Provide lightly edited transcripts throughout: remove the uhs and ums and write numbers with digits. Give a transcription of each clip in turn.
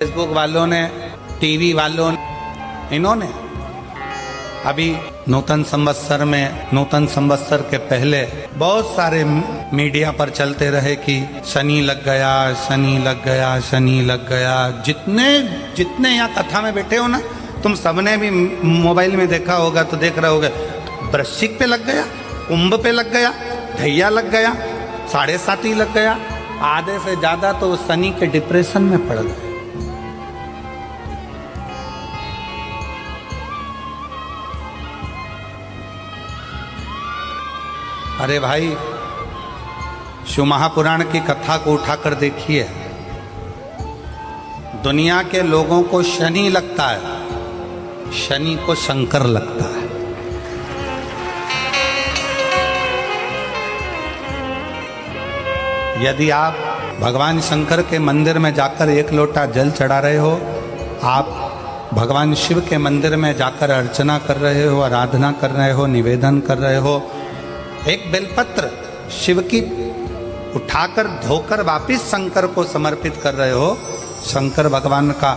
Facebook वालों ने, TV वालों ने, इन्होंने अभी नूतन संवत्सर के पहले बहुत सारे मीडिया पर चलते रहे कि शनि लग गया, शनि लग गया, शनि लग गया। जितने यहाँ कथा में बैठे हो ना, तुम सबने भी मोबाइल में देखा होगा तो देख रहे होगे, वृश्चिक पे लग गया, कुंभ पे लग गया, धैया लग गया, 7.5 लग गया। आधे से ज्यादा तो शनि के डिप्रेशन में पड़ गए। अरे भाई, शिव महापुराण की कथा को उठाकर देखिए। दुनिया के लोगों को शनि लगता है, शनि को शंकर लगता है। यदि आप भगवान शंकर के मंदिर में जाकर 1 लोटा जल चढ़ा रहे हो, आप भगवान शिव के मंदिर में जाकर अर्चना कर रहे हो, आराधना कर रहे हो, निवेदन कर रहे हो, एक बेलपत्र शिव की उठाकर धोकर वापिस शंकर को समर्पित कर रहे हो, शंकर भगवान का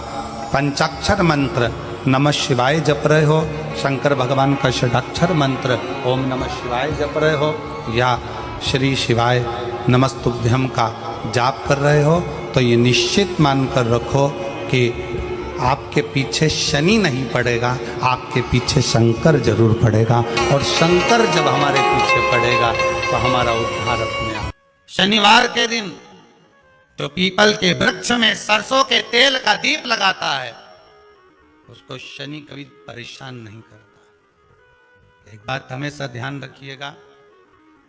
पंचाक्षर मंत्र नमः शिवाय जप रहे हो, शंकर भगवान का षडाक्षर मंत्र ओम नमः शिवाय जप रहे हो, या श्री शिवाय नमस्तुभ्यम का जाप कर रहे हो, तो ये निश्चित मानकर रखो कि आपके पीछे शनि नहीं पड़ेगा, आपके पीछे शंकर जरूर पड़ेगा। और शंकर जब हमारे पीछे पड़ेगा तो हमारा उद्धार अपने आप। शनिवार के दिन जो पीपल के वृक्ष में सरसों के तेल का दीप लगाता है, उसको शनि कभी परेशान नहीं करता। एक बात हमेशा ध्यान रखिएगा,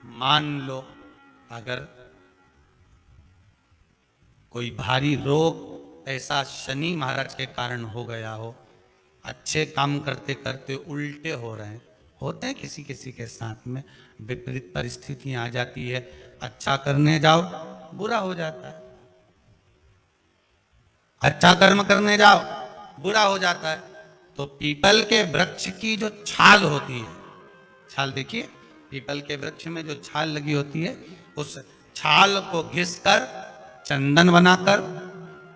मान लो अगर कोई भारी रोग ऐसा शनि महाराज के कारण हो गया हो, अच्छे काम करते करते उल्टे हो रहे हैं, होते हैं किसी किसी के साथ में, विपरीत परिस्थितियां आ जाती है, अच्छा करने जाओ बुरा हो जाता है, अच्छा कर्म करने जाओ बुरा हो जाता है। तो पीपल के वृक्ष की जो छाल होती है, छाल देखिए, पीपल के वृक्ष में जो छाल लगी होती है, उस छाल को घिसकर चंदन बनाकर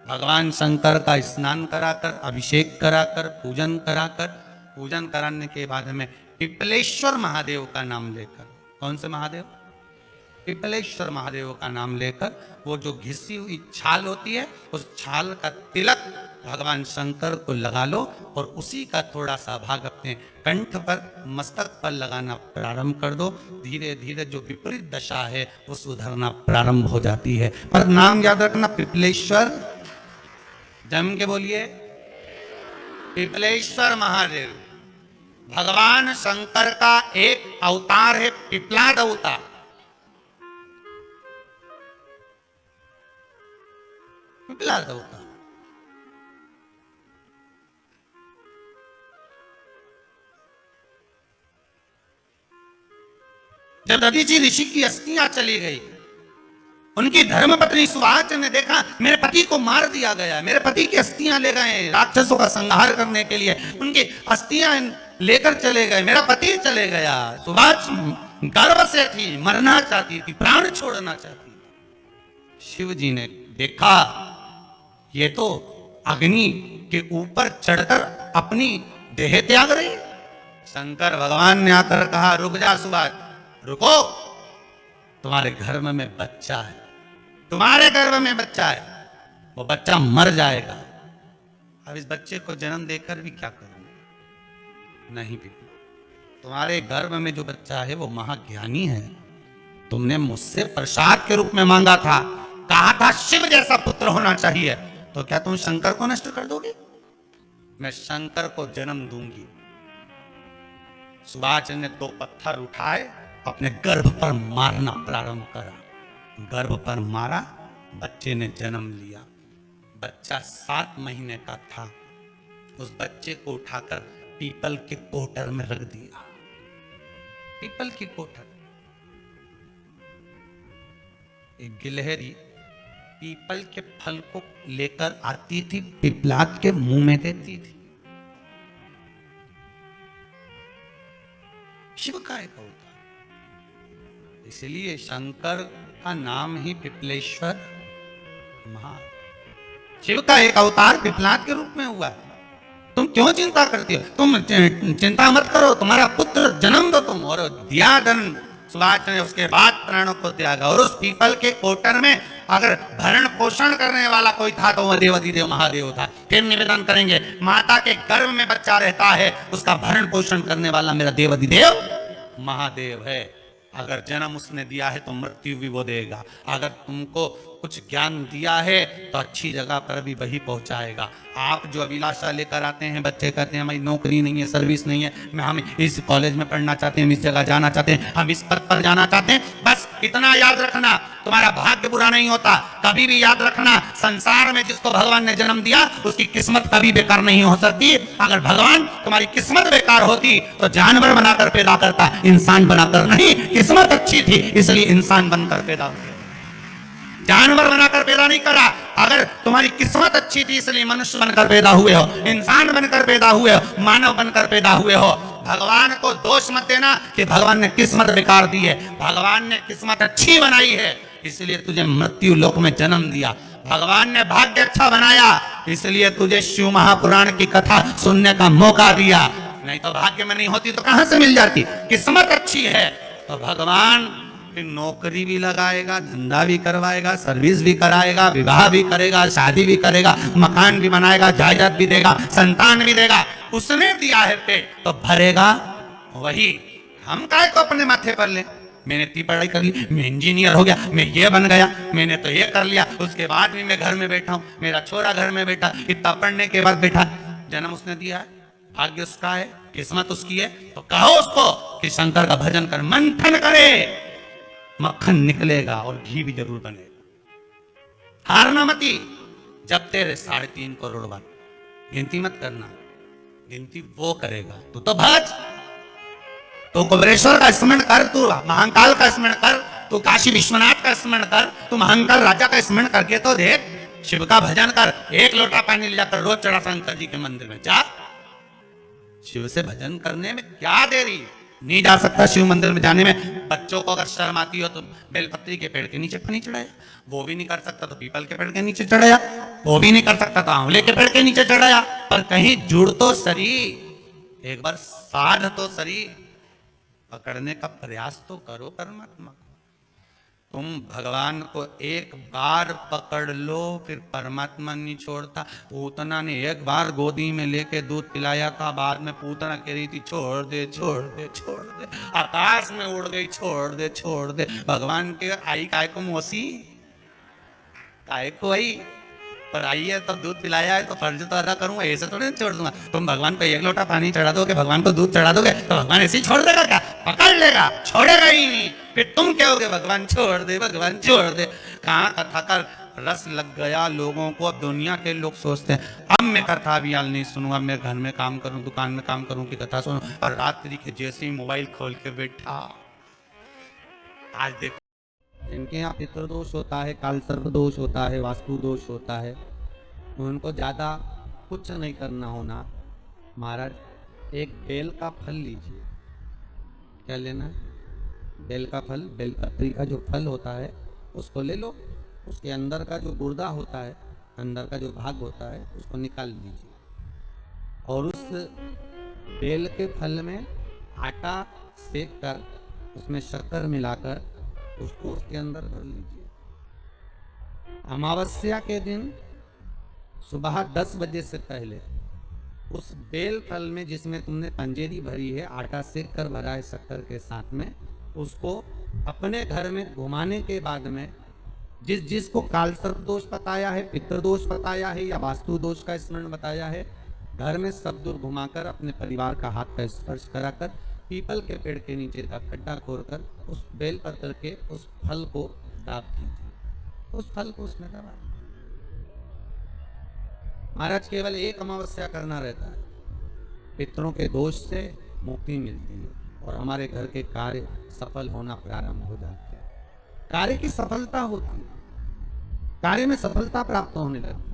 भगवान शंकर का स्नान कराकर, अभिषेक कराकर, पूजन कराने के बाद में पिपलेश्वर महादेव का नाम लेकर, कौन से महादेव? पिपलेश्वर महादेव का नाम लेकर वो जो घिसी हुई छाल होती है, उस छाल का तिलक भगवान शंकर को लगा लो और उसी का थोड़ा सा भाग अपने कंठ पर, मस्तक पर लगाना प्रारंभ कर दो। धीरे धीरे जो विपरीत दशा है वो सुधरना प्रारंभ हो जाती है। पर नाम याद रखना, पिपलेश्वर, जम के बोलिए, पिपलेश्वर महादेव भगवान शंकर का एक अवतार है, पिपलाद अवतार। पिपलाद अवतार जब दधीचि ऋषि की अस्थियां चली गई, उनकी धर्मपत्नी सुहास ने देखा मेरे पति को मार दिया गया, मेरे पति की अस्थियां ले गए राक्षसों का संहार करने के लिए, उनकी अस्थियां लेकर चले गए, मेरा पति चले गया। सुहास गर्व से थी, मरना चाहती थी, प्राण छोड़ना चाहती थी। शिव जी ने देखा ये तो अग्नि के ऊपर चढ़कर अपनी देह त्याग रही। शंकर भगवान ने आकर कहा, रुक जा सुहास, रुको, तुम्हारे गर्भ में बच्चा है, तुम्हारे गर्भ में बच्चा है, वो बच्चा मर जाएगा। अब इस बच्चे को जन्म देकर भी क्या करूंगा? नहीं भी, तुम्हारे गर्भ में जो बच्चा है वो महाज्ञानी है, तुमने मुझसे प्रसाद के रूप में मांगा था, कहा था शिव जैसा पुत्र होना चाहिए, तो क्या तुम शंकर को नष्ट कर दोगे? मैं शंकर को जन्म दूंगी। सुभाष ने 2 पत्थर उठाए, अपने गर्भ पर मारना प्रारंभ करा, गर्भ पर मारा, बच्चे ने जन्म लिया। बच्चा 7 महीने का था। उस बच्चे को उठाकर पीपल के कोटर में रख दिया। पीपल की कोटर, एक गिलहरी पीपल के फल को लेकर आती थी, पिपलाद के मुंह में देती थी। शिव का एक अवतार, इसलिए शंकर का नाम ही पिपलेश्वर महादेव। शिव का एक अवतार पिपलाद के रूप में हुआ। तुम क्यों चिंता करती हो? तुम चिंता मत करो, तुम्हारा पुत्र जन्म दो तुम। और दिया धन सुभाष ने, उसके बाद प्राणों को त्यागा। और उस पीपल के कोटर में अगर भरण पोषण करने वाला कोई था तो वह देवाधिदेव महादेव था। फिर निवेदन करेंगे, माता के गर्भ में बच्चा रहता है, उसका भरण पोषण करने वाला मेरा देवाधिदेव महादेव है। अगर जन्म उसने दिया है तो मृत्यु भी वो देगा। अगर तुमको कुछ ज्ञान दिया है तो अच्छी जगह पर भी वही पहुंचाएगा। आप जो अभिलाषा लेकर आते हैं, बच्चे कहते हैं हमारी नौकरी नहीं है, सर्विस नहीं है, हम इस कॉलेज में पढ़ना चाहते हैं, हम इस जगह जाना चाहते हैं, हम इस पद पर जाना चाहते हैं, बस इतना याद रखना, तुम्हारा भाग्य बुरा नहीं होता। कभी भी याद रखना, संसार में जिसको भगवान ने जन्म दिया उसकी किस्मत कभी बेकार नहीं हो सकती। अगर भगवान तुम्हारी किस्मत बेकार होती तो जानवर बनाकर पैदा करता, इंसान बनाकर नहीं। किस्मत अच्छी थी इसलिए इंसान बनकर पैदा हुआ, जानवर बनाकर पैदा नहीं करा। अगर तुम्हारी किस्मत अच्छी थी इसलिए मनुष्य बनकर पैदा हुए हो, इंसान बनकर पैदा हुए हो, मानव बनकर पैदा हुए हो। भगवान को दोष मत देना कि भगवान ने किस्मत बेकार दी है। भगवान ने किस्मत अच्छी बनाई है इसलिए तुझे मृत्यु लोक में जन्म दिया। भगवान ने भाग्य अच्छा बनाया इसलिए तुझे शिव महापुराण की कथा सुनने का मौका दिया। नहीं तो भाग्य में नहीं होती तो कहां से मिल जाती? किस्मत अच्छी है तो भगवान नौकरी भी लगाएगा, धंधा भी करवाएगा, सर्विस भी कराएगा, विवाह भी करेगा, शादी भी करेगा, मकान भी बनाएगा, जायदाद भी देगा, संतान भी देगा। उसने दिया है पेट तो भरेगा वही। हम काय को अपने माथे पर ले? मैंने इतनी पढ़ाई कर ली, मैं इंजीनियर हो गया, मैं ये बन गया, मैंने तो ये कर लिया, उसके बाद भी मैं घर में बैठा हूं, मेरा छोरा घर में बैठा, इतना पढ़ने के बाद बैठा। जन्म उसने दिया है, भाग्य उसका है, किस्मत उसकी है, तो कहो उसको कि शंकर का भजन कर, मंथन करे, मक्खन निकलेगा और घी भी जरूर बनेगा। हारना मती, जब तेरे 3.5 करोड़ बार गिनती मत करना, गिनती वो करेगा। तू तो भज, तू कुबेरेश्वर का स्मरण कर, तू महाकाल का स्मरण कर, तू काशी विश्वनाथ का स्मरण कर, तू महाकाल राजा का स्मरण करके तो देख, शिव का भजन कर। 1 लोटा पानी ले जाकर रोज चढ़ा शंकर जी के मंदिर में जा। शिव से भजन करने में क्या देरी? नहीं जा सकता शिव मंदिर में जाने में? बच्चों को अगर शर्म आती हो तो बेलपत्री के पेड़ के नीचे पानी चढ़ाया, वो भी नहीं कर सकता तो पीपल के पेड़ के नीचे चढ़ाया, वो भी नहीं कर सकता तो आंवले के पेड़ के नीचे चढ़ाया। पर कहीं जुड़ तो सरी, एक बार साध तो सरी, पकड़ने का प्रयास तो करो परमात्मा को। तुम भगवान को एक बार पकड़ लो फिर परमात्मा नहीं छोड़ता। पूतना ने एक बार गोदी में लेके दूध पिलाया था, बाद में पूतना कह रही थी छोड़ दे छोड़ दे छोड़ दे, आकाश में उड़ गई, छोड़ दे छोड़ दे। भगवान के आई काय को मोसी, काय को आई पर आई है तो दूध पिलाया है तो फर्ज तो अदा करूंगा, ऐसे थोड़ी नहीं छोड़ दूंगा। तुम भगवान को 1 लोटा पानी चढ़ा दोगे, भगवान को दूध चढ़ा दोगे तो भगवान ऐसे ही छोड़ देगा क्या? पकड़ लेगा, छोड़ेगा ही नहीं। फिर तुम कहोगे भगवान छोड़ दे, भगवान छोड़ दे। कहाँ कथा का रस लग गया लोगों को। अब दुनिया के लोग सोचते हैं अब मैं कथा भी नहीं सुनूंगा, मैं घर में काम करूं, दुकान में काम करूं कि कथा सुनूं। और रात्रि के जैसे ही मोबाइल खोल के बैठा, आज देखो इनके यहाँ पितृदोष होता है, काल सर्प दोष होता है, वास्तु दोष होता है। उनको ज़्यादा कुछ नहीं करना होना। महाराज एक बेल का फल लीजिए। क्या लेना है? बेल का फल, बेलपत्री का जो फल होता है उसको ले लो। उसके अंदर का जो गुर्दा होता है, अंदर का जो भाग होता है उसको निकाल दीजिए। और उस बेल के फल में आटा सेक कर उसमें शक्कर मिलाकर उसको उसके अंदर भर लीजिए। अमावस्या के दिन सुबह 10 बजे से पहले उस बेल फल में जिसमें तुमने पंजेरी भरी है, आटा सेक कर भरा है शक्कर के साथ में, उसको अपने घर में घुमाने के बाद में जिसको काल सर्प दोष बताया है, पितृदोष बताया है या वास्तु दोष का स्मरण बताया है, घर में सब दूर घुमाकर अपने परिवार का हाथ का स्पर्श कराकर पीपल के पेड़ के नीचे का खड्डा खोदकर उस बेल पत्र के उस फल को दाब दीजिए। उस फल को उसमें दबा। महाराज केवल एक अमावस्या करना रहता है, पितरों के दोष से मुक्ति मिलती है और हमारे घर के कार्य सफल होना प्रारंभ हो जाते हैं। कार्य की सफलता होती है, कार्य में सफलता प्राप्त होने लगती है।